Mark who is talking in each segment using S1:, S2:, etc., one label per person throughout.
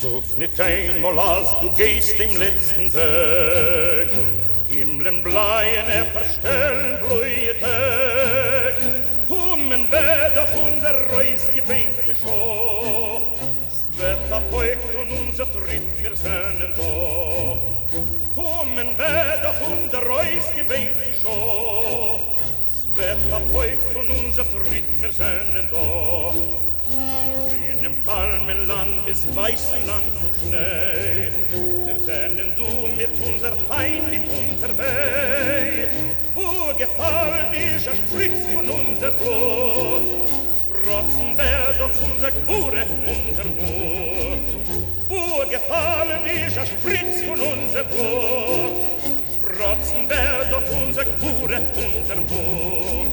S1: Such nicht einmal, als du gehst im letzten Weg. Himmeln bleien, verstellen blühe Tag. Hummen wir doch unser Reis gebänkte Schau. Das Wetter beugt und unser Tritt, wir sind da. Hummen wir doch unser Reis gebänkte Schau. Das Wetter beugt und unser Tritt, wir sind da. Im Palmenland bis weißen Land von Schnee. Wir sehnen du mit unser Pein, mit unser Weh. Wo gefallen ist ein Spritz von unser Blut. Protzen wer doch unser Gwure, unser Mut. Wo gefallen ist ein Spritz von unser Blut. Protzen wer doch unser Gwure, unser Mut.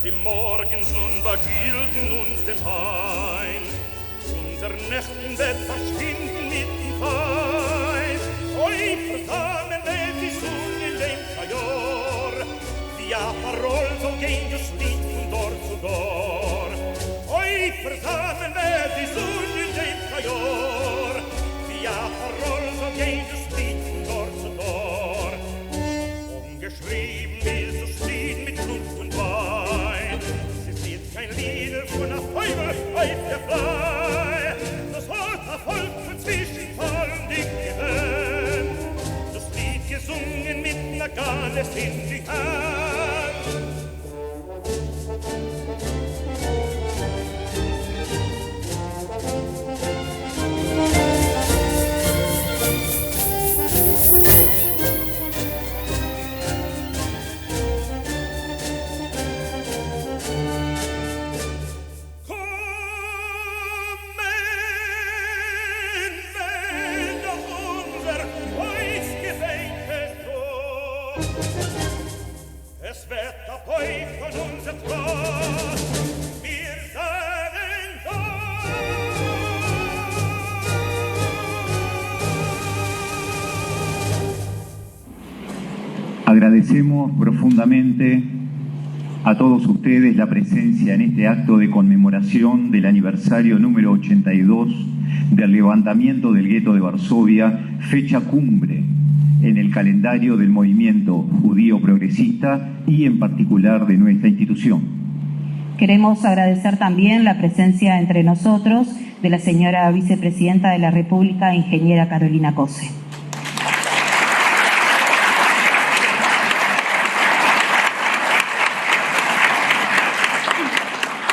S1: Die Morgens nun begielten uns den Hain, unser Nächtenbett verschwinden mit dem Feind. Oi, versamen wir die Sonne in dem Kajor, die Aparol so gehen das Lied von Dor zu Dor. Oi, versamen wir die Sonne in dem Kajor, die Aparol so gehen das Lied von Dor zu Dor. Ungeschrieben ist das Lied mit Blut und Wein. Kein Lied von der Feuer auf der Blei. Das Volk Volk zwischen fallen dick gewähnt. Das Lied gesungen mit Naganes in die Hand. Es wird abheucht von unser Trost, wir sagen
S2: Agradecemos profundamente a todos ustedes la presencia en este acto de conmemoración del aniversario número 82 del levantamiento del gueto de Varsovia, fecha cumbre en el calendario del movimiento judío progresista y en particular de nuestra institución.
S3: Queremos agradecer también la presencia entre nosotros de la señora vicepresidenta de la República, ingeniera Carolina Cose.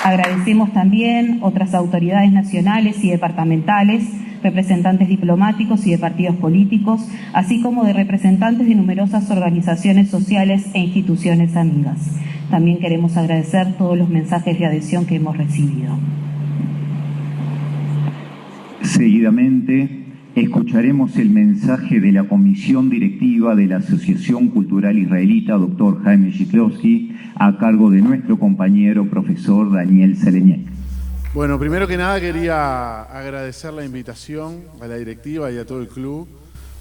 S3: Agradecemos también otras autoridades nacionales y departamentales, representantes diplomáticos y de partidos políticos, así como de representantes de numerosas organizaciones sociales e instituciones amigas. También queremos agradecer todos los mensajes de adhesión que hemos recibido.
S2: Seguidamente, escucharemos el mensaje de la Comisión Directiva de la Asociación Cultural Israelita, Dr. Jaime Shiklovsky, a cargo de nuestro compañero profesor Daniel Seleñek.
S4: Bueno, primero que nada quería agradecer la invitación a la directiva y a todo el club.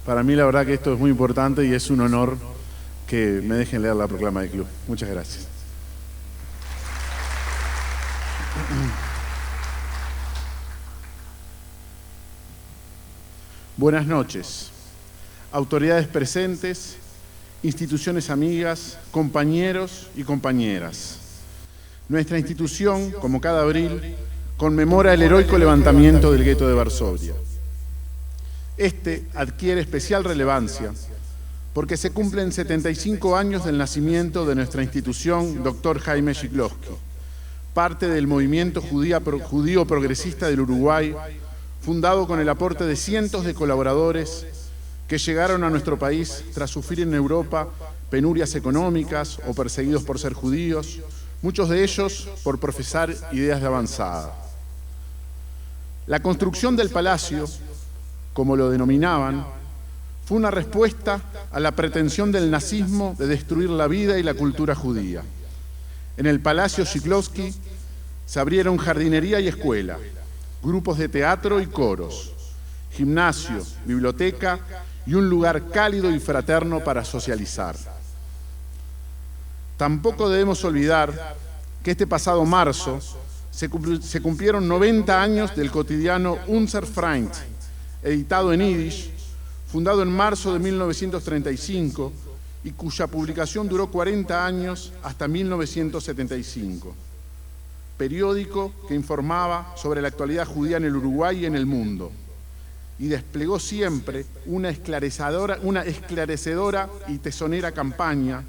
S4: Para mí la verdad que esto es muy importante y es un honor que me dejen leer la proclama del club. Muchas gracias. Buenas noches, autoridades presentes, instituciones amigas, compañeros y compañeras. Nuestra institución, como cada abril, conmemora el heroico levantamiento del gueto de Varsovia. Este adquiere especial relevancia porque se cumplen 75 años del nacimiento de nuestra institución, Dr. Jaime Shiklovsky, parte del movimiento judío progresista del Uruguay, fundado con el aporte de cientos de colaboradores que llegaron a nuestro país tras sufrir en Europa penurias económicas o perseguidos por ser judíos, muchos de ellos por profesar ideas de avanzada. La construcción del palacio, como lo denominaban, fue una respuesta a la pretensión del nazismo de destruir la vida y la cultura judía. En el Palacio Shiklovsky se abrieron jardinería y escuela, grupos de teatro y coros, gimnasio, biblioteca y un lugar cálido y fraterno para socializar. Tampoco debemos olvidar que este pasado marzo se cumplieron 90 años del cotidiano Unser Freund, editado en yiddish, fundado en marzo de 1935 y cuya publicación duró 40 años hasta 1975. Periódico que informaba sobre la actualidad judía en el Uruguay y en el mundo, y desplegó siempre una esclarecedora y tesonera campaña,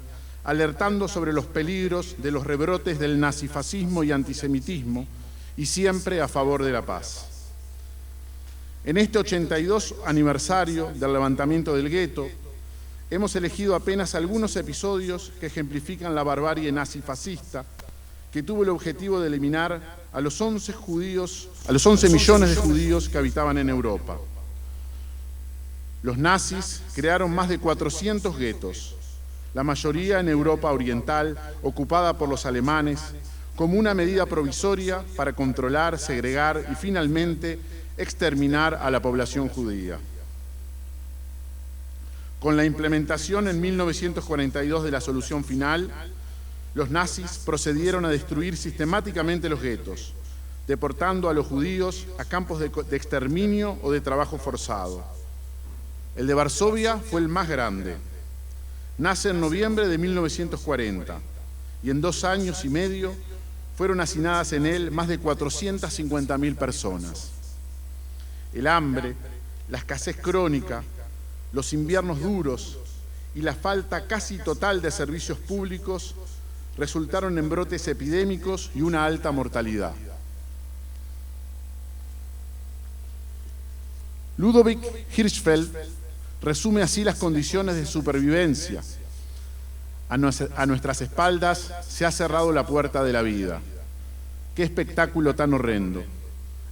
S4: alertando sobre los peligros de los rebrotes del nazifascismo y antisemitismo, y siempre a favor de la paz. En este 82 aniversario del levantamiento del gueto, hemos elegido apenas algunos episodios que ejemplifican la barbarie nazifascista, que tuvo el objetivo de eliminar a los 11 millones de judíos que habitaban en Europa. Los nazis crearon más de 400 guetos, la mayoría en Europa Oriental, ocupada por los alemanes, como una medida provisoria para controlar, segregar y finalmente exterminar a la población judía. Con la implementación en 1942 de la solución final, los nazis procedieron a destruir sistemáticamente los guetos, deportando a los judíos a campos de exterminio o de trabajo forzado. El de Varsovia fue el más grande. Nace en noviembre de 1940 y en 2 años y medio fueron hacinadas en él más de 450.000 personas. El hambre, la escasez crónica, los inviernos duros y la falta casi total de servicios públicos resultaron en brotes epidémicos y una alta mortalidad. Ludovic Hirschfeld resume así las condiciones de supervivencia. A nuestras espaldas se ha cerrado la puerta de la vida. ¡Qué espectáculo tan horrendo!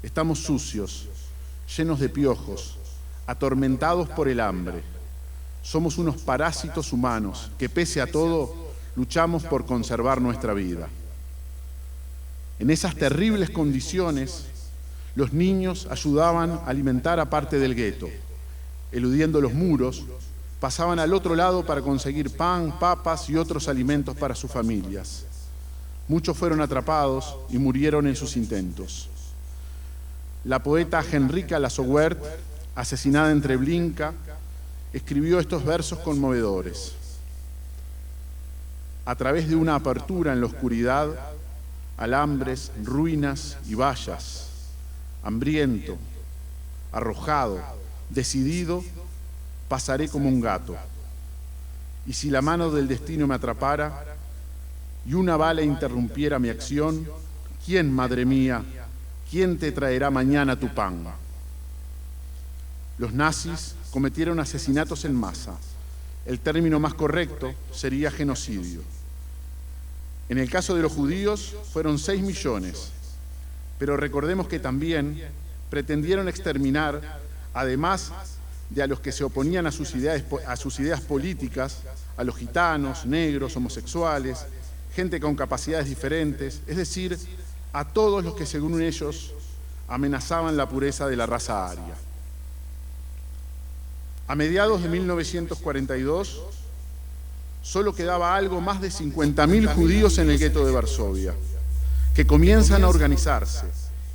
S4: Estamos sucios, llenos de piojos, atormentados por el hambre. Somos unos parásitos humanos que, pese a todo, luchamos por conservar nuestra vida. En esas terribles condiciones, los niños ayudaban a alimentar a parte del gueto. Eludiendo los muros, pasaban al otro lado para conseguir pan, papas y otros alimentos para sus familias. Muchos fueron atrapados y murieron en sus intentos. La poeta Henrika Lassowert, asesinada en Treblinka, escribió estos versos conmovedores. A través de una apertura en la oscuridad, alambres, ruinas y vallas, hambriento, arrojado, decidido, pasaré como un gato. Y si la mano del destino me atrapara y una bala interrumpiera mi acción, ¿quién, madre mía, quién te traerá mañana tu pan? Los nazis cometieron asesinatos en masa. El término más correcto sería genocidio. En el caso de los judíos fueron 6 millones, pero recordemos que también pretendieron exterminar, además de a los que se oponían a sus ideas políticas, a los gitanos, negros, homosexuales, gente con capacidades diferentes, es decir, a todos los que según ellos amenazaban la pureza de la raza aria. A mediados de 1942, solo quedaba algo más de 50.000 judíos en el gueto de Varsovia, que comienzan a organizarse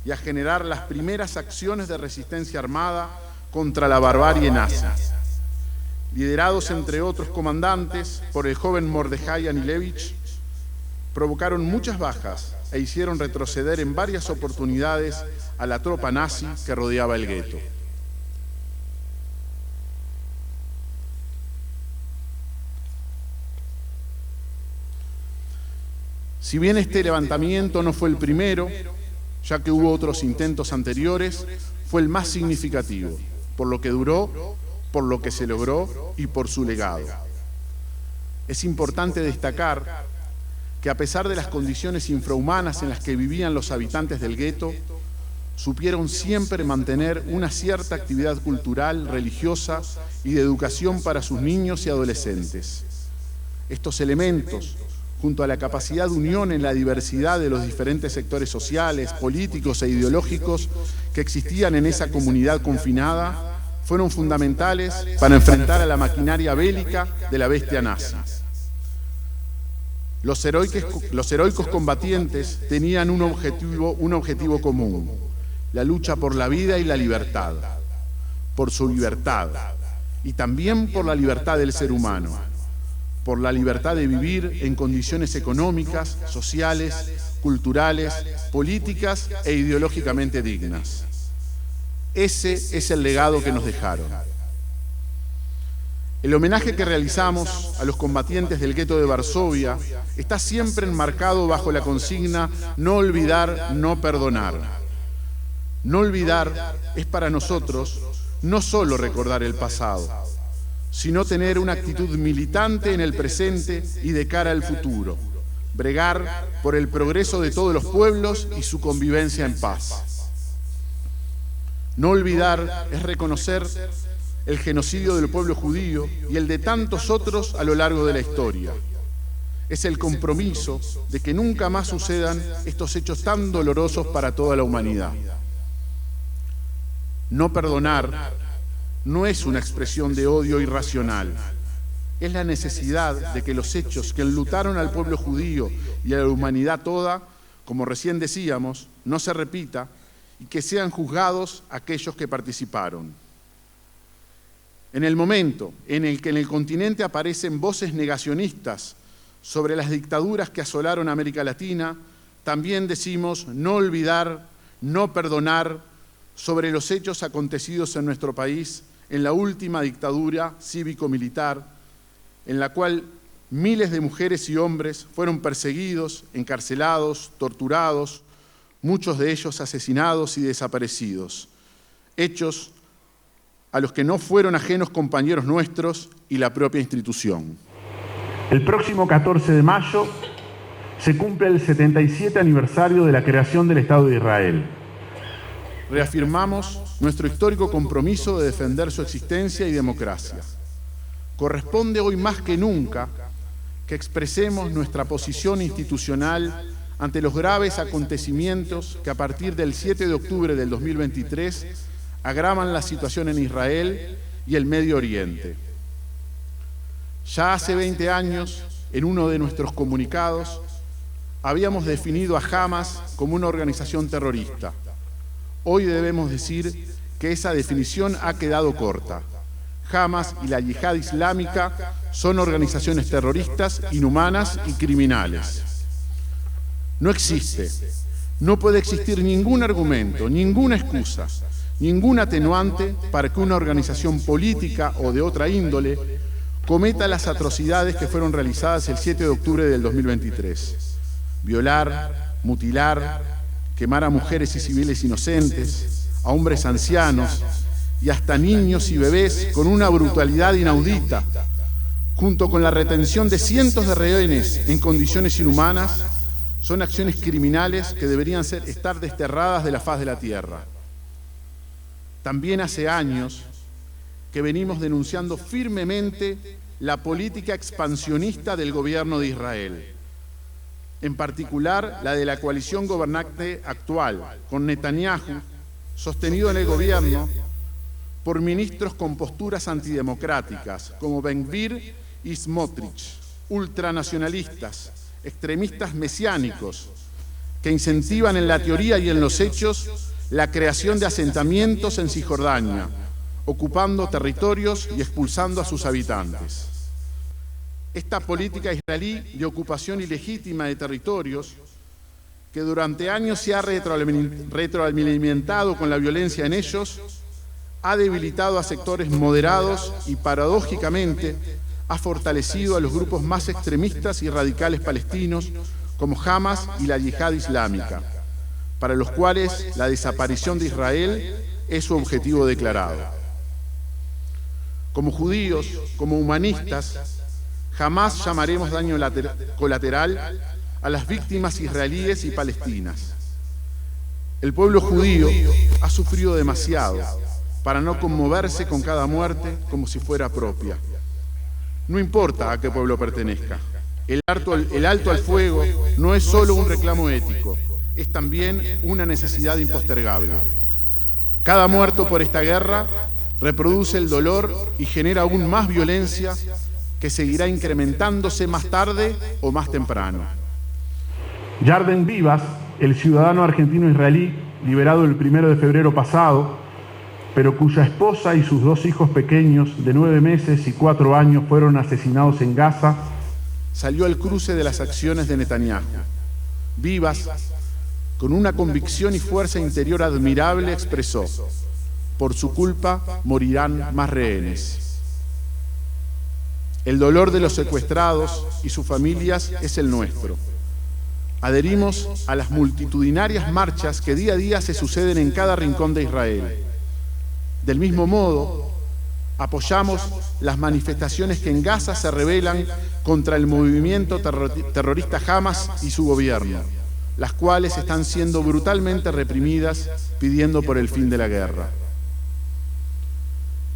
S4: y a generar las primeras acciones de resistencia armada contra la barbarie nazi. Liderados, entre otros comandantes, por el joven Mordejai Anilevich, provocaron muchas bajas e hicieron retroceder en varias oportunidades a la tropa nazi que rodeaba el gueto. Si bien este levantamiento no fue el primero, ya que hubo otros intentos anteriores, fue el más significativo, por lo que duró, por lo que se logró y por su legado. Es importante destacar que a pesar de las condiciones infrahumanas en las que vivían los habitantes del gueto, supieron siempre mantener una cierta actividad cultural, religiosa y de educación para sus niños y adolescentes. Estos elementos, junto a la capacidad de unión en la diversidad de los diferentes sectores sociales, políticos e ideológicos que existían en esa comunidad confinada, fueron fundamentales para enfrentar a la maquinaria bélica de la bestia nazi. Los heroicos combatientes tenían un objetivo común: la lucha por la vida y la libertad, por su libertad y también por la libertad del ser humano, por la libertad de vivir en condiciones económicas, sociales, culturales, políticas e ideológicamente dignas. Ese es el legado que nos dejaron. El homenaje que realizamos a los combatientes del gueto de Varsovia está siempre enmarcado bajo la consigna no olvidar, no perdonar. No olvidar es para nosotros no solo recordar el pasado, sino tener una actitud militante en el presente y de cara al futuro, bregar por el progreso de todos los pueblos y su convivencia en paz. No olvidar es reconocer el genocidio del pueblo judío y el de tantos otros a lo largo de la historia. Es el compromiso de que nunca más sucedan estos hechos tan dolorosos para toda la humanidad. No perdonar no es una expresión de odio irracional. Es la necesidad de que los hechos que enlutaron al pueblo judío y a la humanidad toda, como recién decíamos, no se repita y que sean juzgados aquellos que participaron. En el momento en el que en el continente aparecen voces negacionistas sobre las dictaduras que asolaron América Latina, también decimos no olvidar, no perdonar sobre los hechos acontecidos en nuestro país en la última dictadura cívico-militar, en la cual miles de mujeres y hombres fueron perseguidos, encarcelados, torturados, muchos de ellos asesinados y desaparecidos, hechos a los que no fueron ajenos compañeros nuestros y la propia institución.
S5: El próximo 14 de mayo se cumple el 77 aniversario de la creación del Estado de Israel.
S4: Reafirmamos nuestro histórico compromiso de defender su existencia y democracia. Corresponde hoy más que nunca que expresemos nuestra posición institucional ante los graves acontecimientos que a partir del 7 de octubre del 2023 agravan la situación en Israel y el Medio Oriente. Ya hace 20 años, en uno de nuestros comunicados, habíamos definido a Hamas como una organización terrorista. Hoy debemos decir que esa definición ha quedado corta. Hamas y la Yihad Islámica son organizaciones terroristas, inhumanas y criminales. No existe, no puede existir ningún argumento, ninguna excusa, ningún atenuante para que una organización política o de otra índole cometa las atrocidades que fueron realizadas el 7 de octubre del 2023. Violar, mutilar, quemar a mujeres y civiles inocentes, a hombres ancianos y hasta niños y bebés con una brutalidad inaudita, junto con la retención de cientos de rehenes en condiciones inhumanas, son acciones criminales que deberían estar desterradas de la faz de la tierra. También hace años que venimos denunciando firmemente la política expansionista del gobierno de Israel, en particular la de la coalición gobernante actual, con Netanyahu, sostenido en el gobierno por ministros con posturas antidemocráticas, como Ben-Gvir y Smotrich, ultranacionalistas, extremistas mesiánicos, que incentivan en la teoría y en los hechos la creación de asentamientos en Cisjordania, ocupando territorios y expulsando a sus habitantes. Esta política israelí de ocupación ilegítima de territorios, que durante años se ha retroalimentado con la violencia en ellos, ha debilitado a sectores moderados y, paradójicamente, ha fortalecido a los grupos más extremistas y radicales palestinos, como Hamas y la Yihad Islámica, para los cuales la desaparición de Israel es su objetivo declarado. Como judíos, como humanistas, jamás llamaremos daño colateral a las víctimas israelíes y palestinas. El pueblo judío ha sufrido demasiado para no conmoverse con cada muerte como si fuera propia. No importa a qué pueblo pertenezca. El alto al fuego no es solo un reclamo ético, es también una necesidad impostergable. Cada muerto por esta guerra reproduce el dolor y genera aún más violencia que seguirá incrementándose más tarde o más temprano.
S5: Yarden Vivas, el ciudadano argentino-israelí liberado el 1 de febrero pasado, pero cuya esposa y sus 2 hijos pequeños de 9 meses y 4 años fueron asesinados en Gaza,
S4: salió al cruce de las acciones de Netanyahu. Vivas, con una convicción y fuerza interior admirable, expresó: por su culpa morirán más rehenes. El dolor de los secuestrados y sus familias es el nuestro. Adherimos a las multitudinarias marchas que día a día se suceden en cada rincón de Israel. Del mismo modo, apoyamos las manifestaciones que en Gaza se rebelan contra el movimiento terrorista Hamas y su gobierno, las cuales están siendo brutalmente reprimidas pidiendo por el fin de la guerra.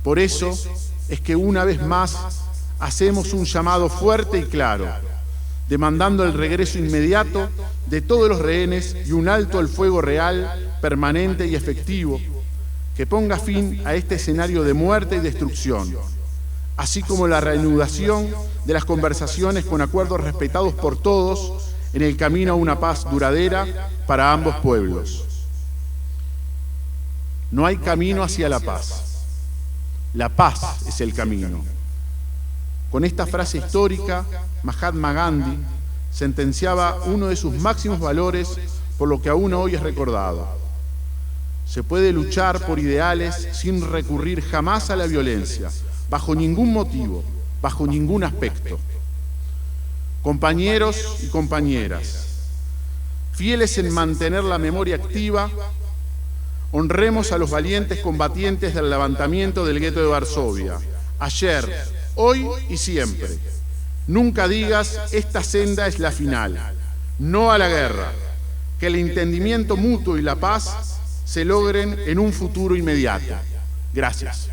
S4: Por eso es que una vez más hacemos un llamado fuerte y claro, demandando el regreso inmediato de todos los rehenes y un alto al fuego real, permanente y efectivo, que ponga fin a este escenario de muerte y destrucción, así como la reanudación de las conversaciones con acuerdos respetados por todos en el camino a una paz duradera para ambos pueblos. No hay camino hacia la paz. La paz es el camino. Con esta frase histórica, Mahatma Gandhi sentenciaba uno de sus máximos valores por lo que aún hoy es recordado. Se puede luchar por ideales sin recurrir jamás a la violencia, bajo ningún motivo, bajo ningún aspecto. Compañeros y compañeras, fieles en mantener la memoria activa, honremos a los valientes combatientes del levantamiento del gueto de Varsovia, ayer, hoy y siempre. Nunca digas, esta senda es la final. No a la guerra. Que el entendimiento mutuo y la paz se logren en un futuro inmediato. Gracias.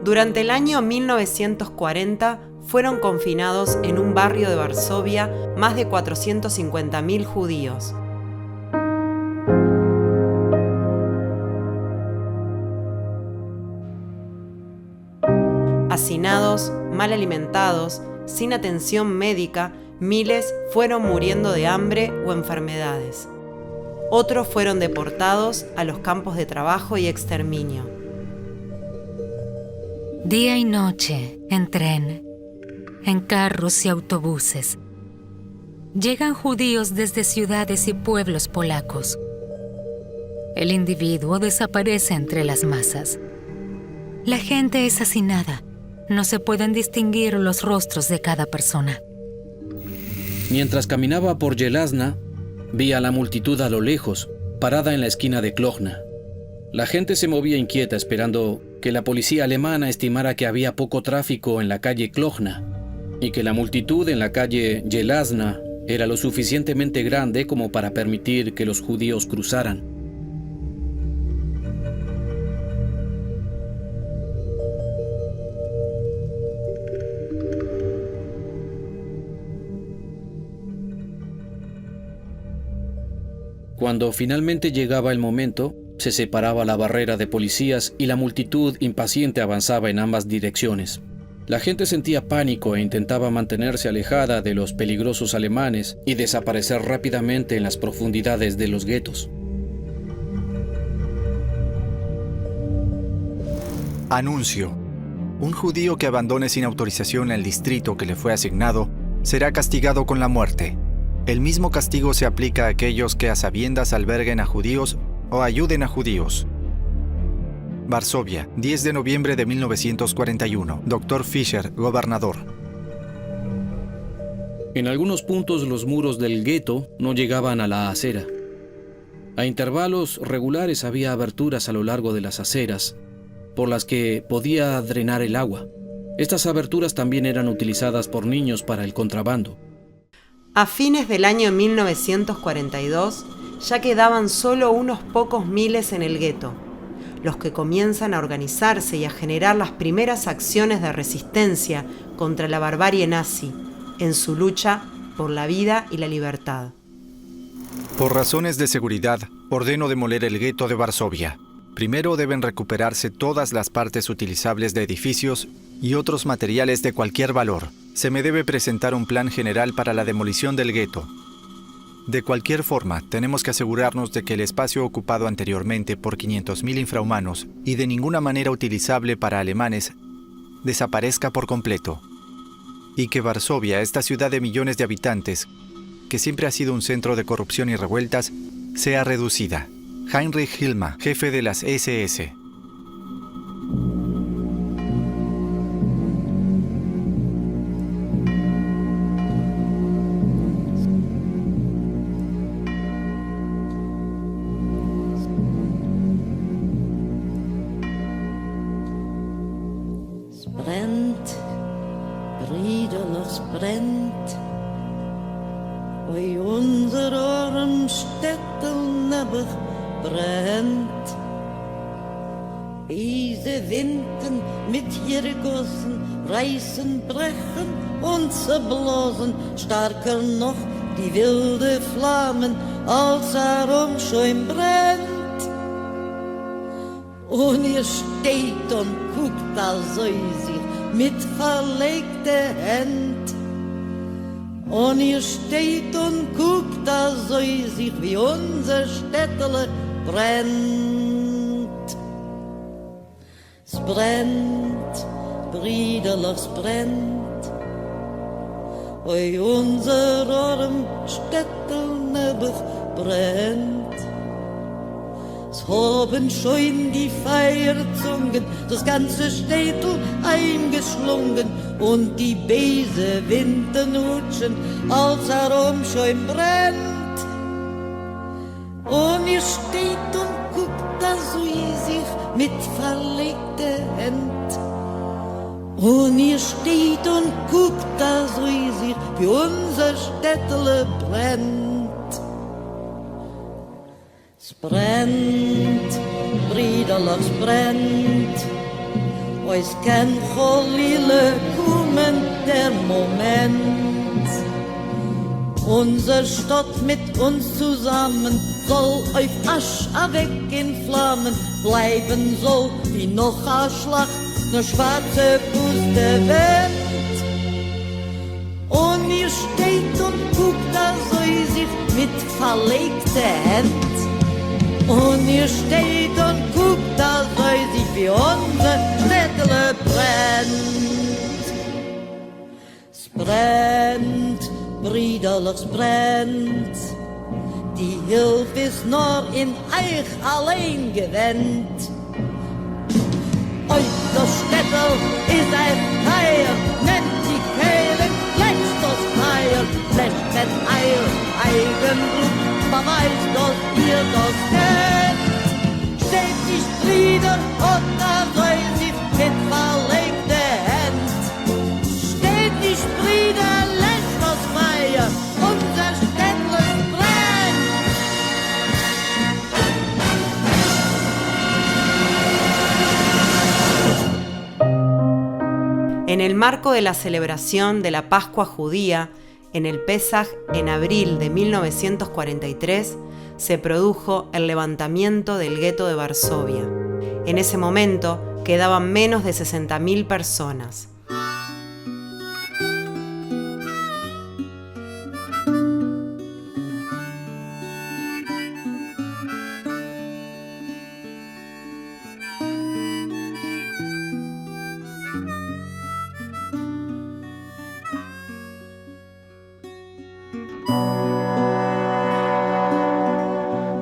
S6: Durante el año 1940 fueron confinados en un barrio de Varsovia más de 450.000 judíos. Hacinados, mal alimentados, sin atención médica, miles fueron muriendo de hambre o enfermedades. Otros fueron deportados a los campos de trabajo y exterminio.
S7: Día y noche, en tren, en carros y autobuses, llegan judíos desde ciudades y pueblos polacos. El individuo desaparece entre las masas. La gente es hacinada. No se pueden distinguir los rostros de cada persona.
S8: Mientras caminaba por Yelazna, vi a la multitud a lo lejos, parada en la esquina de Klohna. La gente se movía inquieta esperando que la policía alemana estimara que había poco tráfico en la calle Klohna y que la multitud en la calle Yelazna era lo suficientemente grande como para permitir que los judíos cruzaran. Cuando finalmente llegaba el momento, se separaba la barrera de policías y la multitud impaciente avanzaba en ambas direcciones. La gente sentía pánico e intentaba mantenerse alejada de los peligrosos alemanes y desaparecer rápidamente en las profundidades de los guetos.
S9: Anuncio. Un judío que abandone sin autorización el distrito que le fue asignado será castigado con la muerte. El mismo castigo se aplica a aquellos que a sabiendas alberguen a judíos o ayuden a judíos. Varsovia, 10 de noviembre de 1941. Dr. Fischer, gobernador.
S8: En algunos puntos los muros del gueto no llegaban a la acera. A intervalos regulares había aberturas a lo largo de las aceras, por las que podía drenar el agua. Estas aberturas también eran utilizadas por niños para el contrabando.
S6: A fines del año 1942, ya quedaban solo unos pocos miles en el gueto, los que comienzan a organizarse y a generar las primeras acciones de resistencia contra la barbarie nazi, en su lucha por la vida y la libertad.
S9: Por razones de seguridad, ordeno demoler el gueto de Varsovia. Primero deben recuperarse todas las partes utilizables de edificios y otros materiales de cualquier valor. Se me debe presentar un plan general para la demolición del gueto. De cualquier forma, tenemos que asegurarnos de que el espacio ocupado anteriormente por 500.000 infrahumanos y de ninguna manera utilizable para alemanes desaparezca por completo. Y que Varsovia, esta ciudad de millones de habitantes, que siempre ha sido un centro de corrupción y revueltas, sea reducida. Heinrich Himmler, jefe de las SS.
S10: Es brennt, Brüderlich, es brennt. Oi, unser arm Städtel nebber brennt. Diese Winden mit ihren Gossen reißen, brechen und zerblasen, stärker noch die wilde Flammen, als herum schon brennt. Und ihr steht und guckt da so sich mit verlegten Händen. Und ihr steht und guckt da so sich, wie unser Städtele brennt. Es brennt, Brüderlich, es brennt. Oi, unser arm Städtel nebber brennt. Es haben schon die Feuerzungen das ganze Städtel eingeschlungen und die böse Winternutschen als herum schon brennt. Und ihr steht und guckt da so sich mit verlegten Händen. Und ihr steht und guckt da so sich, wie unser Städtele brennt. Es brennt, Brüderlich, es brennt. Ois kann Cholile kommen der Moment. Unser Stadt mit uns zusammen soll auf Asch weg in Flammen bleiben, soll wie noch a Schlacht, ne schwarze Puste Welt. Und ihr steht und guckt da so sich mit verlegten Händen. Und ihr steht und guckt da so sich, wie unser Städtele brennt. Es brennt, Brüderlich, es brennt. Die Hilfe ist nur in euch allein gewendet. Euch das Städtel ist ein Feier, nennt die Kehlen, lässt das Feier, lässt mit Eil, Eigenblut, beweist, dass ihr das kennt. Steht nicht Brüder und da soll sich mit verlegten Händen. Steht nicht Brüder, lässt das Feier, unser Städtel brennt.
S6: En el marco de la celebración de la Pascua judía, en el Pesaj en abril de 1943, se produjo el levantamiento del gueto de Varsovia. En ese momento quedaban menos de 60.000 personas.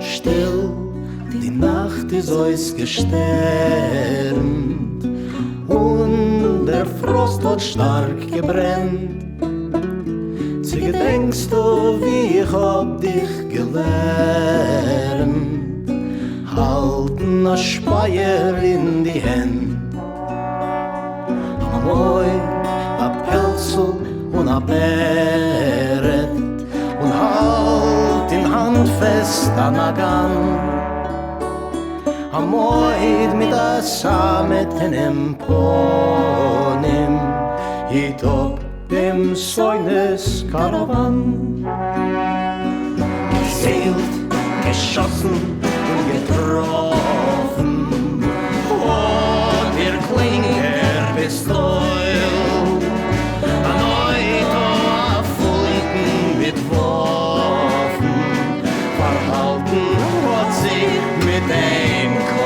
S11: Still, die Nacht ist ausgesternt und der Frost hat stark gebrennt. Sie gedenkst du, wie ich hab dich gelernt, halten a Speier in die Hände. Amoi, a Pelzel und a Beret und halt in Hand fest an a Gun. Amoid mit a Samet in Emponim, hitop dem Soines Karawan. Gezählt geschossen und getroffen. Und ihr Klinger Pistol erneut auf Fulten mit Waffen verhalten hat sie mit ein Keul.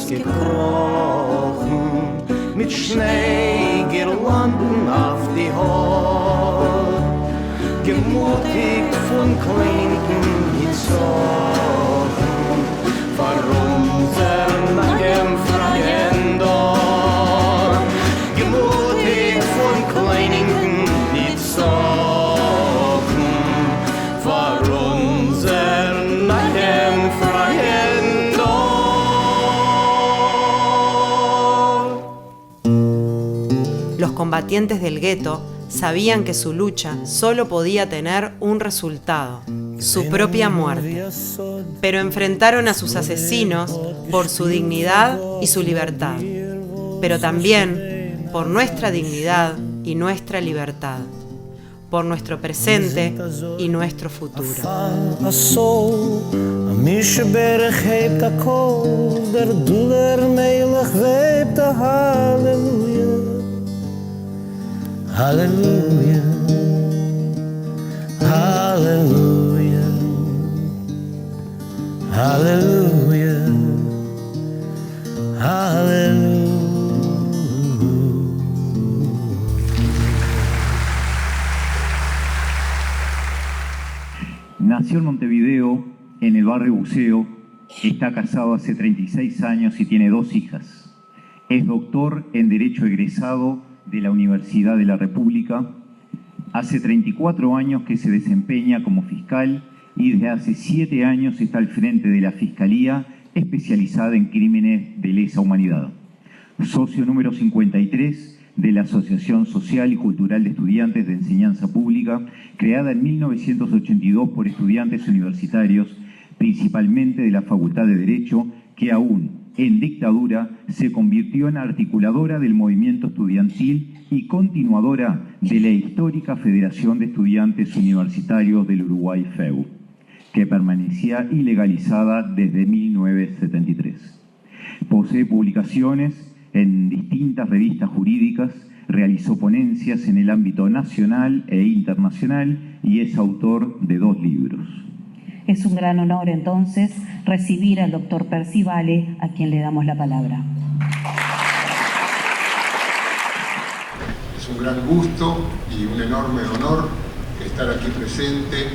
S11: Gekrochen, mit Schneegirlanden auf die Haut, gemutig von Klinken gezogen, vor unseren Nacken freien Dorf, gemutig von Klinken gezogen, vor unseren Nacken freien Dorf.
S6: Los combatientes del gueto sabían que su lucha solo podía tener un resultado, su propia muerte. Pero enfrentaron a sus asesinos por su dignidad y su libertad, pero también por nuestra dignidad y nuestra libertad, por nuestro presente y nuestro futuro.
S11: Hallelujah, hallelujah, hallelujah, hallelujah.
S2: Nació en Montevideo, en el barrio Buceo, está casado hace 36 años y tiene 2 hijas. Es doctor en Derecho egresado de la Universidad de la República. Hace 34 años que se desempeña como fiscal y desde hace 7 años está al frente de la Fiscalía especializada en crímenes de lesa humanidad. Socio número 53 de la Asociación Social y Cultural de Estudiantes de Enseñanza Pública, creada en 1982 por estudiantes universitarios, principalmente de la Facultad de Derecho, que aún en dictadura se convirtió en articuladora del movimiento estudiantil y continuadora de la histórica Federación de Estudiantes Universitarios del Uruguay, FEU, que permanecía ilegalizada desde 1973. Posee publicaciones en distintas revistas jurídicas, realizó ponencias en el ámbito nacional e internacional y es autor de 2 libros.
S3: Es un gran honor, entonces, recibir al doctor Percy Vale, a quien le damos la palabra.
S12: Es un gran gusto y un enorme honor estar aquí presente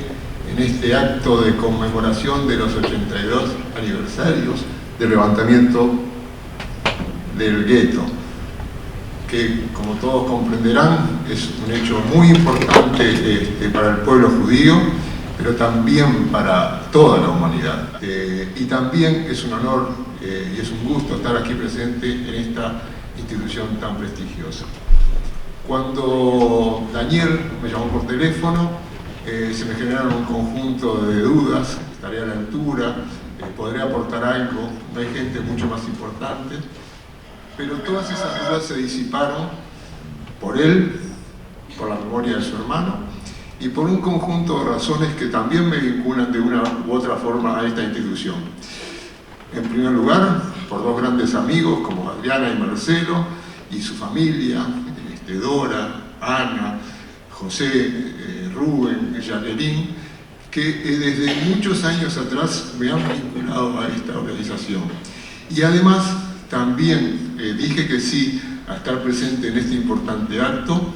S12: en este acto de conmemoración de los 82 aniversarios del levantamiento del gueto, que, como todos comprenderán, es un hecho muy importante para el pueblo judío, pero también para toda la humanidad. Y también es un honor y es un gusto estar aquí presente en esta institución tan prestigiosa. Cuando Daniel me llamó por teléfono, se me generaron un conjunto de dudas: estaré a la altura, podré aportar algo, no hay gente mucho más importante, pero todas esas dudas se disiparon por él, por la memoria de su hermano, y por un conjunto de razones que también me vinculan de una u otra forma a esta institución. En primer lugar, por 2 grandes amigos como Adriana y Marcelo y su familia, Dora, Ana, José, Rubén, Jacqueline, que desde muchos años atrás me han vinculado a esta organización. Y además también dije que sí a estar presente en este importante acto,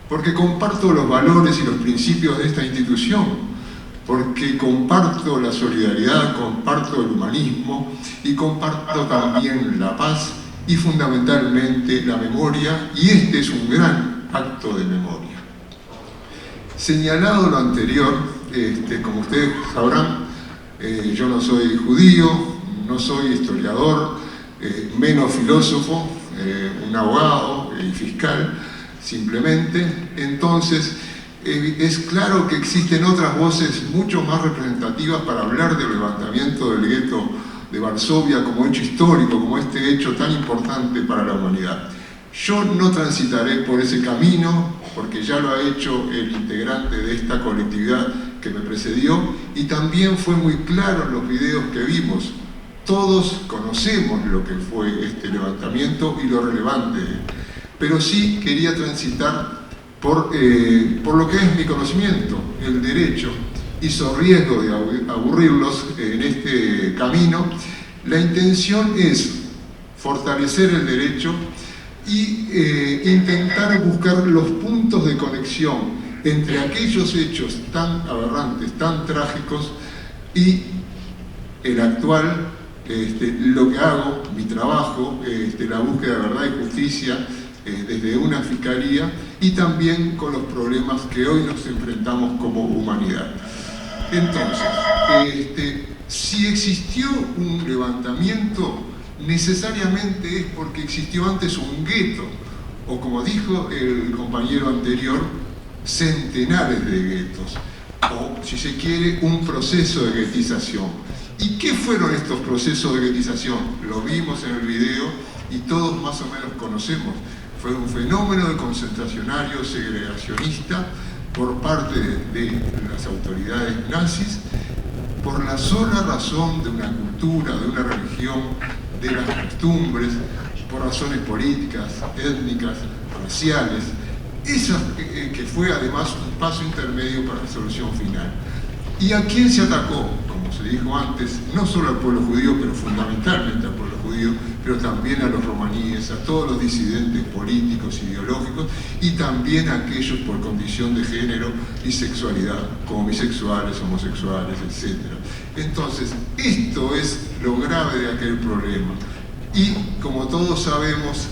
S12: porque comparto los valores y los principios de esta institución, porque comparto la solidaridad, comparto el humanismo y comparto también la paz y fundamentalmente la memoria, y este es un gran acto de memoria. Señalado lo anterior, como ustedes sabrán, yo no soy judío, no soy historiador, menos filósofo, un abogado y fiscal, simplemente. Entonces, es claro que existen otras voces mucho más representativas para hablar del levantamiento del gueto de Varsovia como hecho histórico, como este hecho tan importante para la humanidad. Yo no transitaré por ese camino, porque ya lo ha hecho el integrante de esta colectividad que me precedió, y también fue muy claro en los videos que vimos. Todos conocemos lo que fue este levantamiento y lo relevante, pero sí quería transitar por lo que es mi conocimiento, el derecho. Hizo riesgo de aburrirlos en este camino. La intención es fortalecer el derecho y intentar buscar los puntos de conexión entre aquellos hechos tan aberrantes, tan trágicos, y el actual, lo que hago, mi trabajo, la búsqueda de verdad y justicia desde una fiscalía, y también con los problemas que hoy nos enfrentamos como humanidad. Entonces, si existió un levantamiento, necesariamente es porque existió antes un gueto, o como dijo el compañero anterior, centenares de guetos, o si se quiere, un proceso de guetización. ¿Y qué fueron estos procesos de guetización? Lo vimos en el video y todos más o menos conocemos. Fue un fenómeno de concentracionario segregacionista por parte de las autoridades nazis, por la sola razón de una cultura, de una religión, de las costumbres, por razones políticas, étnicas, raciales, esa que fue además un paso intermedio para la solución final. ¿Y a quién se atacó? Como se dijo antes, no solo al pueblo judío, pero fundamentalmente al pueblo judío, pero también a los romaníes, a todos los disidentes políticos, ideológicos, y también a aquellos por condición de género y sexualidad, como bisexuales, homosexuales, etc. Entonces, esto es lo grave de aquel problema. Y como todos sabemos,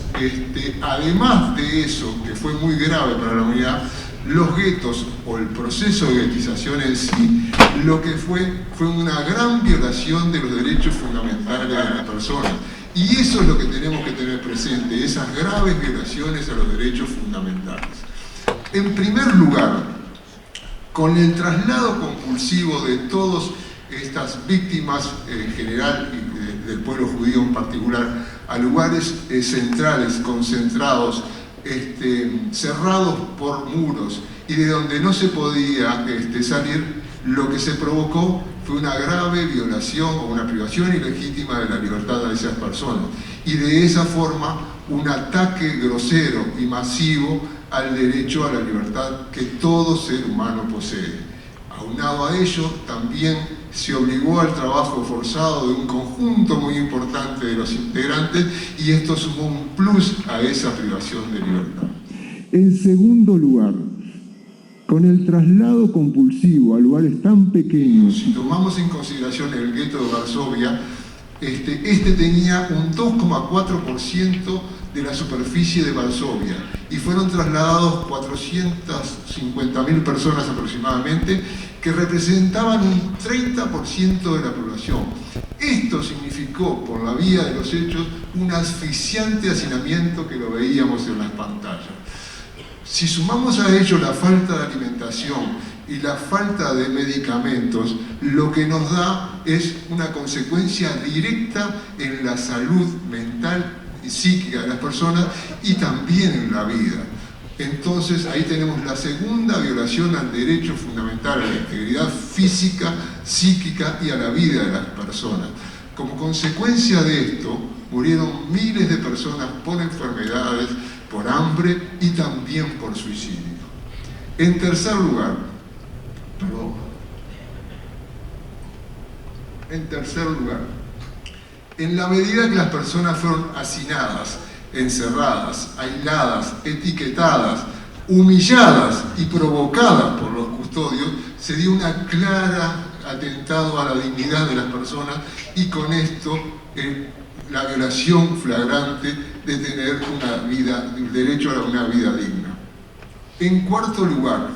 S12: además de eso, que fue muy grave para la humanidad, los guetos o el proceso de guetización en sí, lo que fue una gran violación de los derechos fundamentales de las personas. Y eso es lo que tenemos que tener presente, esas graves violaciones a los derechos fundamentales. En primer lugar, con el traslado compulsivo de todas estas víctimas en general y del pueblo judío en particular a lugares centrales, concentrados, cerrados por muros y de donde no se podía salir, lo que se provocó fue una grave violación o una privación ilegítima de la libertad de esas personas, y de esa forma un ataque grosero y masivo al derecho a la libertad que todo ser humano posee. Aunado a ello, también se obligó al trabajo forzado de un conjunto muy importante de los integrantes, y esto sumó un plus a esa privación de libertad.
S13: En segundo lugar, con el traslado compulsivo a lugares tan pequeños.
S12: Si tomamos en consideración el gueto de Varsovia, tenía un 2,4% de la superficie de Varsovia, y fueron trasladados 450.000 personas aproximadamente, que representaban un 30% de la población. Esto significó, por la vía de los hechos, un asfixiante hacinamiento que lo veíamos en las pantallas. Si sumamos a ello la falta de alimentación y la falta de medicamentos, lo que nos da es una consecuencia directa en la salud mental y psíquica de las personas, y también en la vida. Entonces ahí tenemos la segunda violación al derecho fundamental, a la integridad física, psíquica y a la vida de las personas. Como consecuencia de esto, murieron miles de personas por enfermedades, por hambre y también por suicidio. En tercer lugar, en la medida que las personas fueron hacinadas, encerradas, aisladas, etiquetadas, humilladas y provocadas por los custodios, se dio una clara atentado a la dignidad de las personas, y con esto la violación flagrante de tener una vida, el derecho a una vida digna. En cuarto lugar,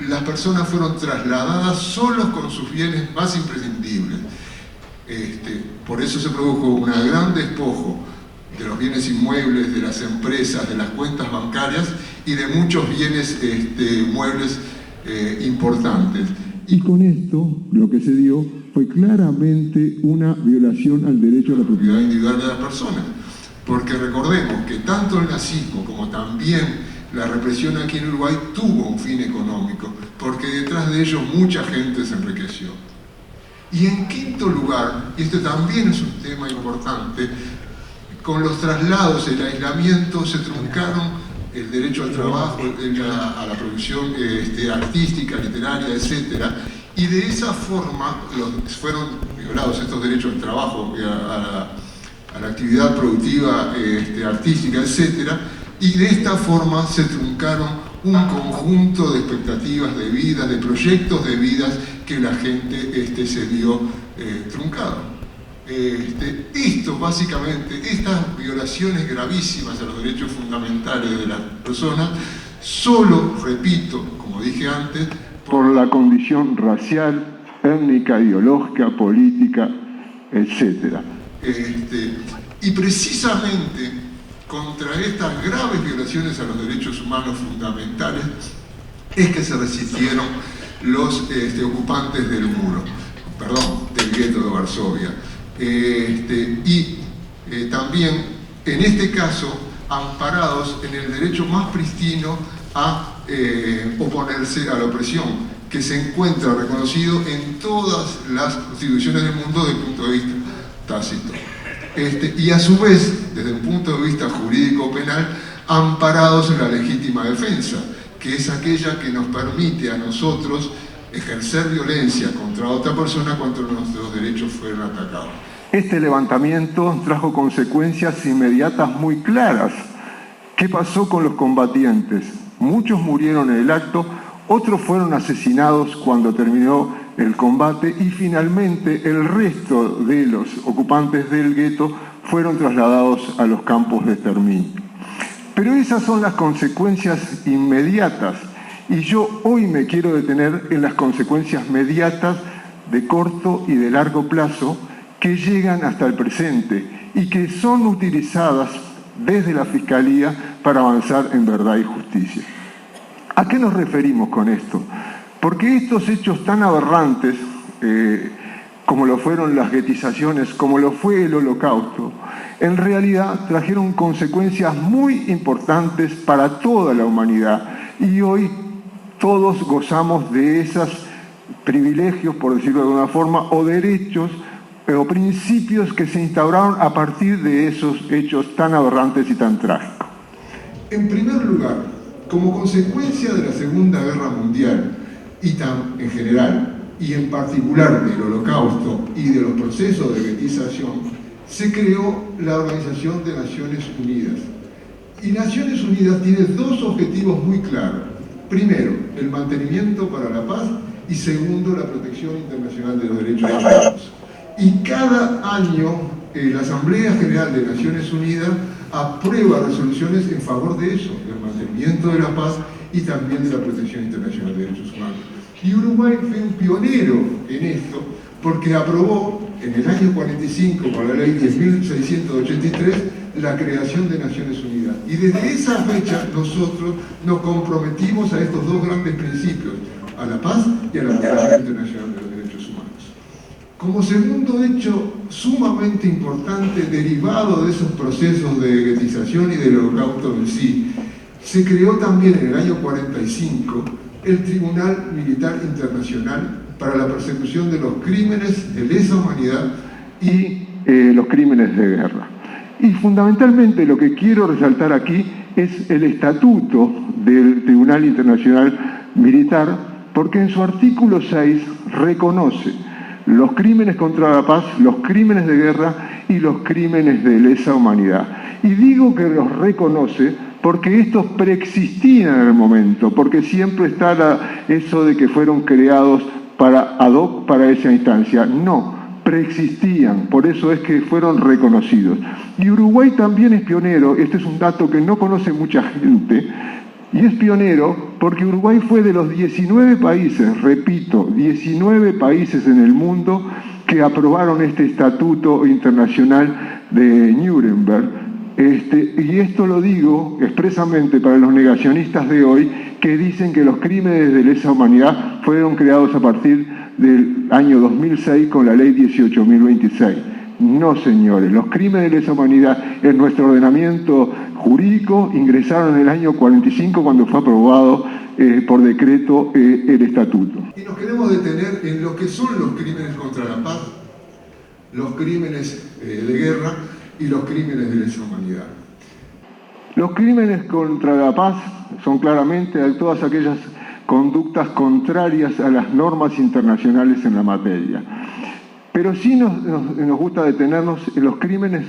S12: las personas fueron trasladadas solos con sus bienes más imprescindibles. Por eso se produjo un gran despojo de los bienes inmuebles, de las empresas, de las cuentas bancarias y de muchos bienes muebles importantes.
S13: Y con esto lo que se dio fue claramente una violación al derecho a la propiedad
S12: individual de las personas. Porque recordemos que tanto el nazismo como también la represión aquí en Uruguay tuvo un fin económico, porque detrás de ello mucha gente se enriqueció. Y en quinto lugar, y este también es un tema importante, con los traslados, el aislamiento, se truncaron el derecho al trabajo, a la producción artística, literaria, etc. Y de esa forma fueron violados estos derechos al trabajo, a la actividad productiva, artística, etc. Y de esta forma se truncaron un conjunto de expectativas de vida, de proyectos de vidas que la gente se vio truncado. Esto básicamente, estas violaciones gravísimas a los derechos fundamentales de las personas, solo, repito, como dije antes,
S13: por la condición racial, étnica, ideológica, política, etc.
S12: Y precisamente contra estas graves violaciones a los derechos humanos fundamentales es que se resistieron los ocupantes del muro, del gueto de Varsovia. También, en este caso, amparados en el derecho más pristino a oponerse a la opresión, que se encuentra reconocido en todas las constituciones del mundo desde el punto de vista tácito. Y a su vez, desde un punto de vista jurídico-penal, amparados en la legítima defensa, que es aquella que nos permite a nosotros ejercer violencia contra otra persona cuando nuestros derechos fueron atacados.
S13: Este levantamiento trajo consecuencias inmediatas muy claras. ¿Qué pasó con los combatientes? Muchos murieron en el acto, otros fueron asesinados cuando terminó el combate y finalmente el resto de los ocupantes del gueto fueron trasladados a los campos de exterminio. Pero esas son las consecuencias inmediatas y yo hoy me quiero detener en las consecuencias mediatas de corto y de largo plazo que llegan hasta el presente y que son utilizadas desde la Fiscalía para avanzar en verdad y justicia. ¿A qué nos referimos con esto? Porque estos hechos tan aberrantes, como lo fueron las guetizaciones, como lo fue el Holocausto, en realidad trajeron consecuencias muy importantes para toda la humanidad y hoy todos gozamos de esos privilegios, por decirlo de alguna forma, o derechos o principios que se instauraron a partir de esos hechos tan aberrantes y tan trágicos.
S12: En primer lugar, como consecuencia de la Segunda Guerra Mundial y en general, y en particular del Holocausto y de los procesos de guetización, se creó la Organización de Naciones Unidas. Y Naciones Unidas tiene dos objetivos muy claros. Primero, el mantenimiento para la paz y segundo, la protección internacional de los derechos humanos. Y cada año la Asamblea General de Naciones Unidas aprueba resoluciones en favor de eso, del mantenimiento de la paz y también de la protección internacional de derechos humanos. Y Uruguay fue un pionero en esto porque aprobó en el año 45, con la ley 10.683, la creación de Naciones Unidas. Y desde esa fecha nosotros nos comprometimos a estos dos grandes principios, a la paz y a la protección internacional de los derechos humanos. Como segundo hecho sumamente importante, derivado de esos procesos de guetización y del Holocausto en sí, se creó también en el año 45 el Tribunal Militar Internacional para la persecución de los crímenes de lesa humanidad
S13: y los crímenes de guerra. Y fundamentalmente lo que quiero resaltar aquí es el estatuto del Tribunal Internacional Militar, porque en su artículo 6 reconoce los crímenes contra la paz, los crímenes de guerra y los crímenes de lesa humanidad. Y digo que los reconoce porque estos preexistían en el momento, porque siempre está eso de que fueron creados ad hoc para esa instancia. No, preexistían, por eso es que fueron reconocidos. Y Uruguay también es pionero, este es un dato que no conoce mucha gente, Y es pionero porque Uruguay fue de los 19 países, repito, 19 países en el mundo que aprobaron este Estatuto Internacional de Nuremberg. Y esto lo digo expresamente para los negacionistas de hoy que dicen que los crímenes de lesa humanidad fueron creados a partir del año 2006 con la ley 18.026. No, señores, los crímenes de lesa humanidad en nuestro ordenamiento jurídico ingresaron en el año 45 cuando fue aprobado por decreto el estatuto.
S12: Y nos queremos detener en lo que son los crímenes contra la paz, los crímenes de guerra y los crímenes de lesa humanidad.
S13: Los crímenes contra la paz son claramente todas aquellas conductas contrarias a las normas internacionales en la materia. Pero sí nos gusta detenernos en los crímenes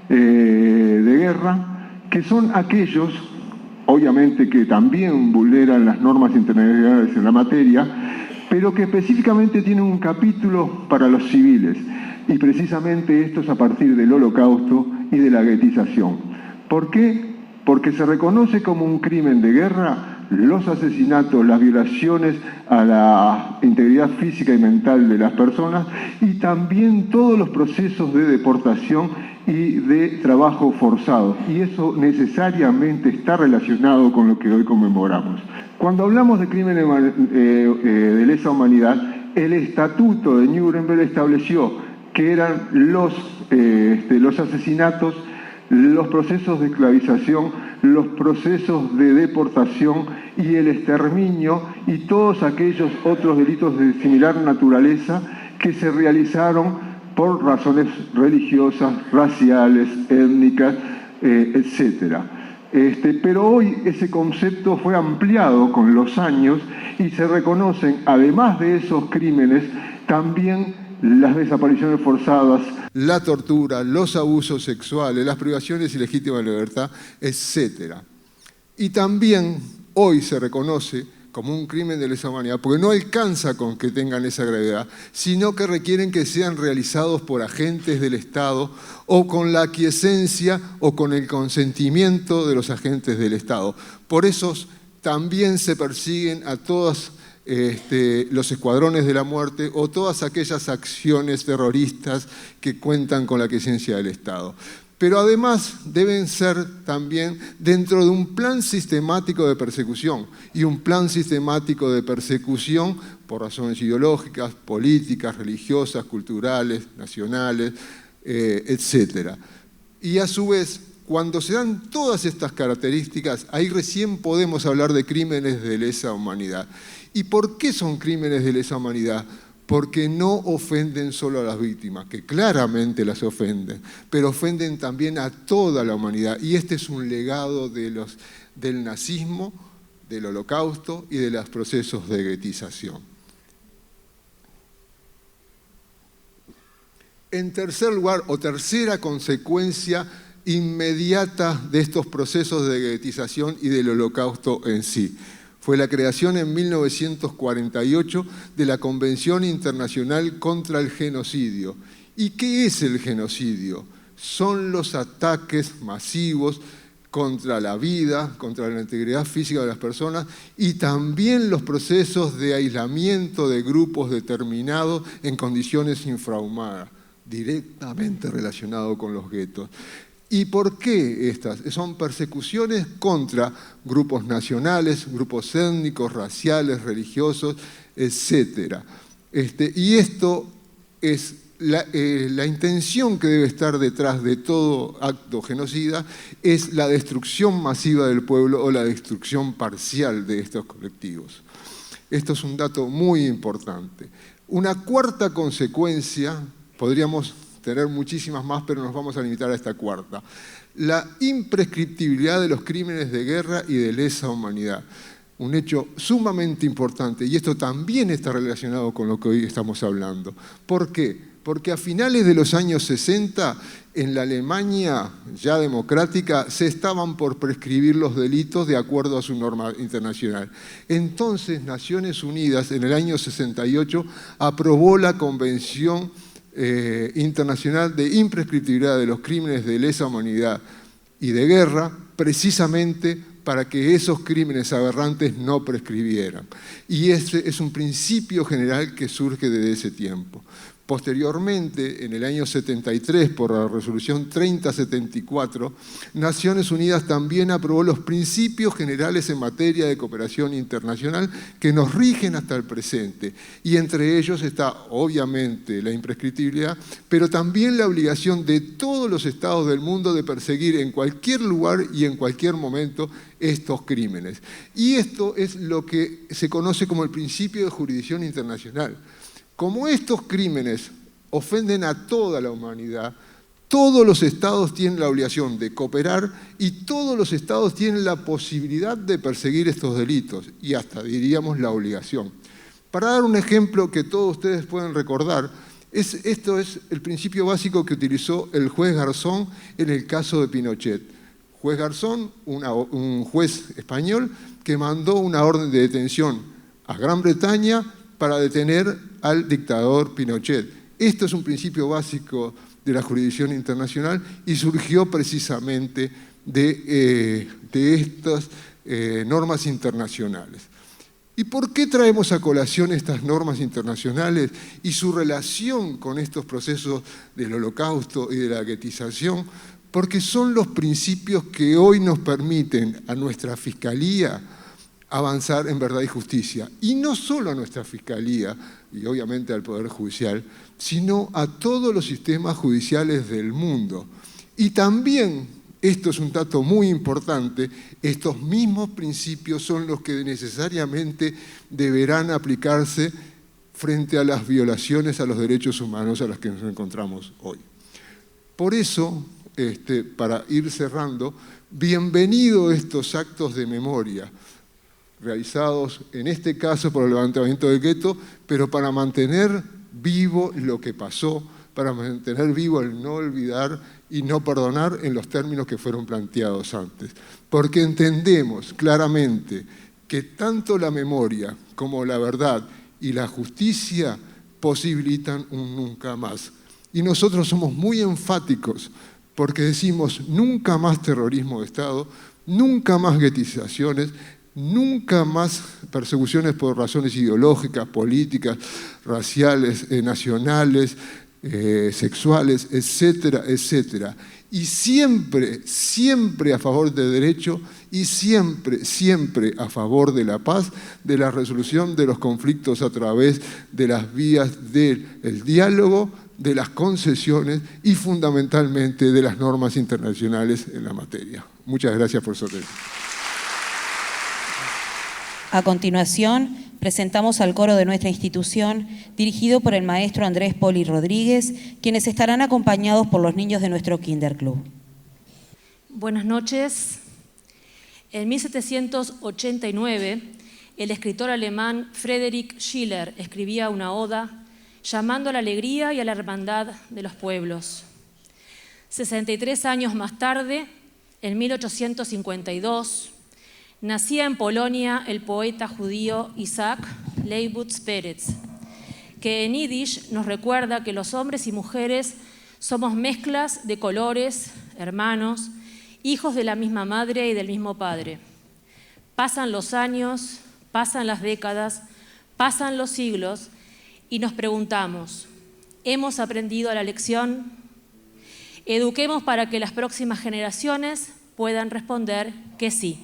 S13: de guerra, que son aquellos, obviamente que también vulneran las normas internacionales en la materia, pero que específicamente tienen un capítulo para los civiles, y precisamente esto es a partir del Holocausto y de la guetización. ¿Por qué? Porque se reconoce como un crimen de guerra los asesinatos, las violaciones a la integridad física y mental de las personas y también todos los procesos de deportación y de trabajo forzado. Y eso necesariamente está relacionado con lo que hoy conmemoramos. Cuando hablamos de crímenes de lesa humanidad, el Estatuto de Nuremberg estableció que eran los asesinatos, los procesos de esclavización, los procesos de deportación y el exterminio y todos aquellos otros delitos de similar naturaleza que se realizaron por razones religiosas, raciales, étnicas, etc. Pero hoy ese concepto fue ampliado con los años y se reconocen, además de esos crímenes, también las desapariciones forzadas, la tortura, los abusos sexuales, las privaciones ilegítimas de libertad, etc. Y también hoy se reconoce como un crimen de lesa humanidad, porque no alcanza con que tengan esa gravedad, sino que requieren que sean realizados por agentes del Estado o con la aquiescencia o con el consentimiento de los agentes del Estado. Por eso también se persiguen a todos los escuadrones de la muerte o todas aquellas acciones terroristas que cuentan con la aquiescencia del Estado. Pero además deben ser también dentro de un plan sistemático de persecución, y un plan sistemático de persecución por razones ideológicas, políticas, religiosas, culturales, nacionales, etc. Y a su vez, cuando se dan todas estas características, ahí recién podemos hablar de crímenes de lesa humanidad. ¿Y por qué son crímenes de lesa humanidad? Porque no ofenden solo a las víctimas, que claramente las ofenden, pero ofenden también a toda la humanidad. Y este es un legado del nazismo, del Holocausto y de los procesos de guetización. En tercer lugar, o tercera consecuencia inmediata de estos procesos de guetización y del Holocausto en sí, fue la creación en 1948 de la Convención Internacional contra el Genocidio. ¿Y qué es el genocidio? Son los ataques masivos contra la vida, contra la integridad física de las personas y también los procesos de aislamiento de grupos determinados en condiciones infrahumanas, directamente relacionado con los guetos. ¿Y por qué estas? Son persecuciones contra grupos nacionales, grupos étnicos, raciales, religiosos, etc. Y esto es la intención que debe estar detrás de todo acto genocida, es la destrucción masiva del pueblo o la destrucción parcial de estos colectivos. Esto es un dato muy importante. Una cuarta consecuencia, podríamos tener muchísimas más, pero nos vamos a limitar a esta cuarta. La imprescriptibilidad de los crímenes de guerra y de lesa humanidad. Un hecho sumamente importante, y esto también está relacionado con lo que hoy estamos hablando. ¿Por qué? Porque a finales de los años 60, en la Alemania ya democrática, se estaban por prescribir los delitos de acuerdo a su norma internacional. Entonces, Naciones Unidas, en el año 68, aprobó la Convención Internacional de Imprescriptibilidad de los Crímenes de Lesa Humanidad y de Guerra, precisamente para que esos crímenes aberrantes no prescribieran. Y ese es un principio general que surge desde ese tiempo. Posteriormente, en el año 73, por la resolución 3074, Naciones Unidas también aprobó los principios generales en materia de cooperación internacional que nos rigen hasta el presente. Y entre ellos está, obviamente, la imprescriptibilidad, pero también la obligación de todos los estados del mundo de perseguir en cualquier lugar y en cualquier momento estos crímenes. Y esto es lo que se conoce como el principio de jurisdicción internacional. Como estos crímenes ofenden a toda la humanidad, todos los estados tienen la obligación de cooperar y todos los estados tienen la posibilidad de perseguir estos delitos y hasta diríamos la obligación. Para dar un ejemplo que todos ustedes pueden recordar, esto es el principio básico que utilizó el juez Garzón en el caso de Pinochet. Juez Garzón, un juez español que mandó una orden de detención a Gran Bretaña para detener al dictador Pinochet. Esto es un principio básico de la jurisdicción internacional y surgió precisamente de estas normas internacionales. ¿Y por qué traemos a colación estas normas internacionales y su relación con estos procesos del Holocausto y de la guetización? Porque son los principios que hoy nos permiten a nuestra Fiscalía avanzar en verdad y justicia. Y no solo a nuestra Fiscalía, y obviamente al Poder Judicial, sino a todos los sistemas judiciales del mundo. Y también, esto es un dato muy importante, estos mismos principios son los que necesariamente deberán aplicarse frente a las violaciones a los derechos humanos a las que nos encontramos hoy. Por eso, para ir cerrando, bienvenido estos actos de memoria, realizados en este caso por el levantamiento del gueto, pero para mantener vivo lo que pasó, para mantener vivo el no olvidar y no perdonar en los términos que fueron planteados antes. Porque entendemos claramente que tanto la memoria como la verdad y la justicia posibilitan un nunca más. Y nosotros somos muy enfáticos porque decimos nunca más terrorismo de Estado, nunca más guetizaciones, nunca más persecuciones por razones ideológicas, políticas, raciales, nacionales, sexuales, etcétera, etcétera. Y siempre, siempre a favor del derecho y siempre, siempre a favor de la paz, de la resolución de los conflictos a través de las vías del diálogo, de las concesiones y fundamentalmente de las normas internacionales en la materia. Muchas gracias por su atención.
S3: A continuación, presentamos al coro de nuestra institución, dirigido por el maestro Andrés Poli Rodríguez, quienes estarán acompañados por los niños de nuestro Kinderclub.
S14: Buenas noches. En 1789, el escritor alemán Friedrich Schiller escribía una oda llamando a la alegría y a la hermandad de los pueblos. 63 años más tarde, en 1852, nacía en Polonia el poeta judío Isaac Leibowitz Peretz, que en yiddish nos recuerda que los hombres y mujeres somos mezclas de colores, hermanos, hijos de la misma madre y del mismo padre. Pasan los años, pasan las décadas, pasan los siglos y nos preguntamos, ¿hemos aprendido la lección? Eduquemos para que las próximas generaciones puedan responder que sí.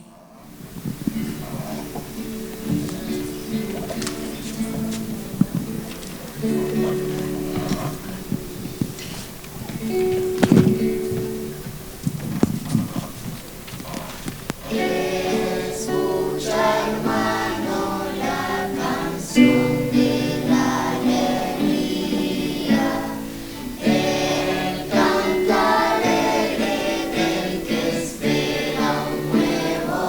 S10: Escucha, hermano, la canción de la alegría, el canto alegre del que espera un nuevo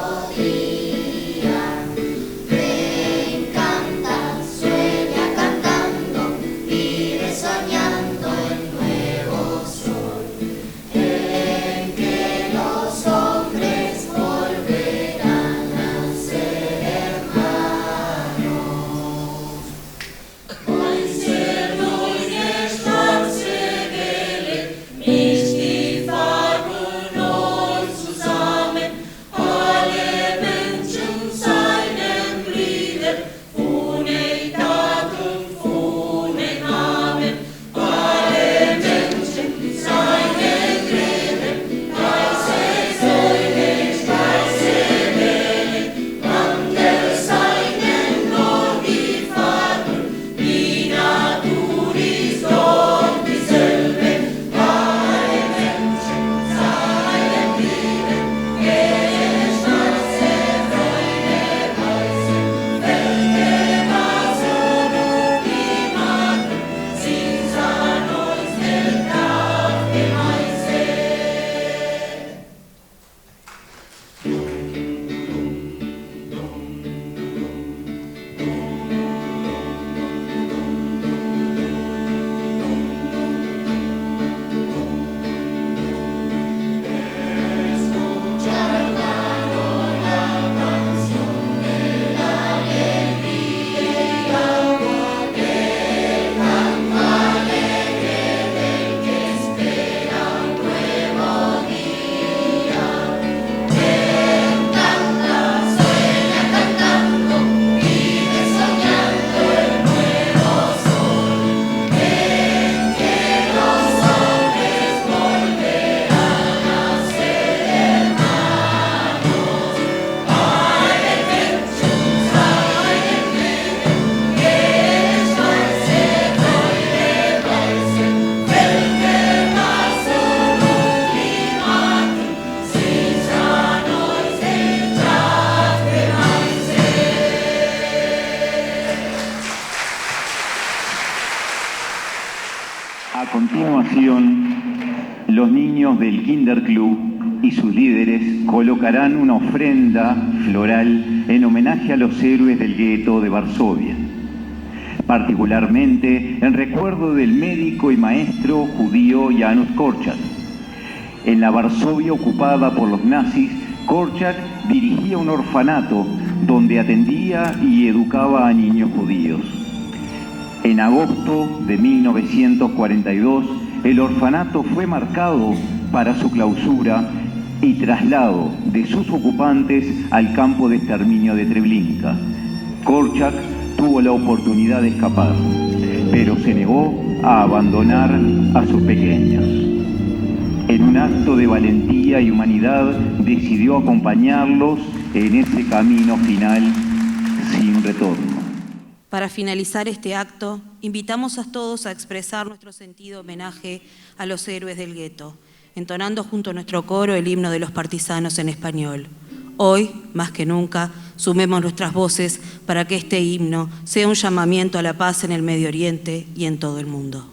S2: A continuación, los niños del Kinder Club y sus líderes colocarán una ofrenda floral en homenaje a los héroes del gueto de Varsovia, particularmente en recuerdo del médico y maestro judío Janusz Korczak. En la Varsovia ocupada por los nazis, Korczak dirigía un orfanato donde atendía y educaba a niños judíos. En agosto de 1942, el orfanato fue marcado para su clausura y traslado de sus ocupantes al campo de exterminio de Treblinka. Korczak tuvo la oportunidad de escapar, pero se negó a abandonar a sus pequeños. En un acto de valentía y humanidad, decidió acompañarlos en ese camino final sin retorno.
S15: Para finalizar este acto, invitamos a todos a expresar nuestro sentido homenaje a los héroes del gueto, entonando junto a nuestro coro el himno de los partisanos en español. Hoy, más que nunca, sumemos nuestras voces para que este himno sea un llamamiento a la paz en el Medio Oriente y en todo el mundo.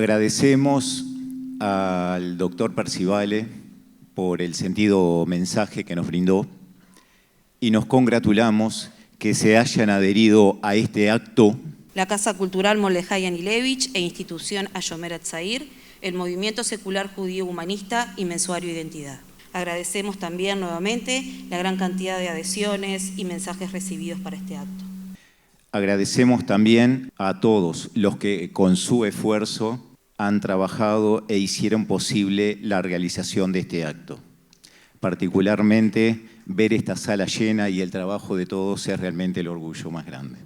S2: Agradecemos al doctor Percivale por el sentido mensaje que nos brindó y nos congratulamos que se hayan adherido a este acto
S15: La Casa Cultural Mordejai Anilevich e Institución Hashomer Hatzair, el Movimiento Secular Judío Humanista y Mensuario Identidad. Agradecemos también nuevamente la gran cantidad de adhesiones y mensajes recibidos para este acto.
S2: Agradecemos también a todos los que con su esfuerzo han trabajado e hicieron posible la realización de este acto. particularmente ver esta sala llena y el trabajo de todos es realmente el orgullo más grande.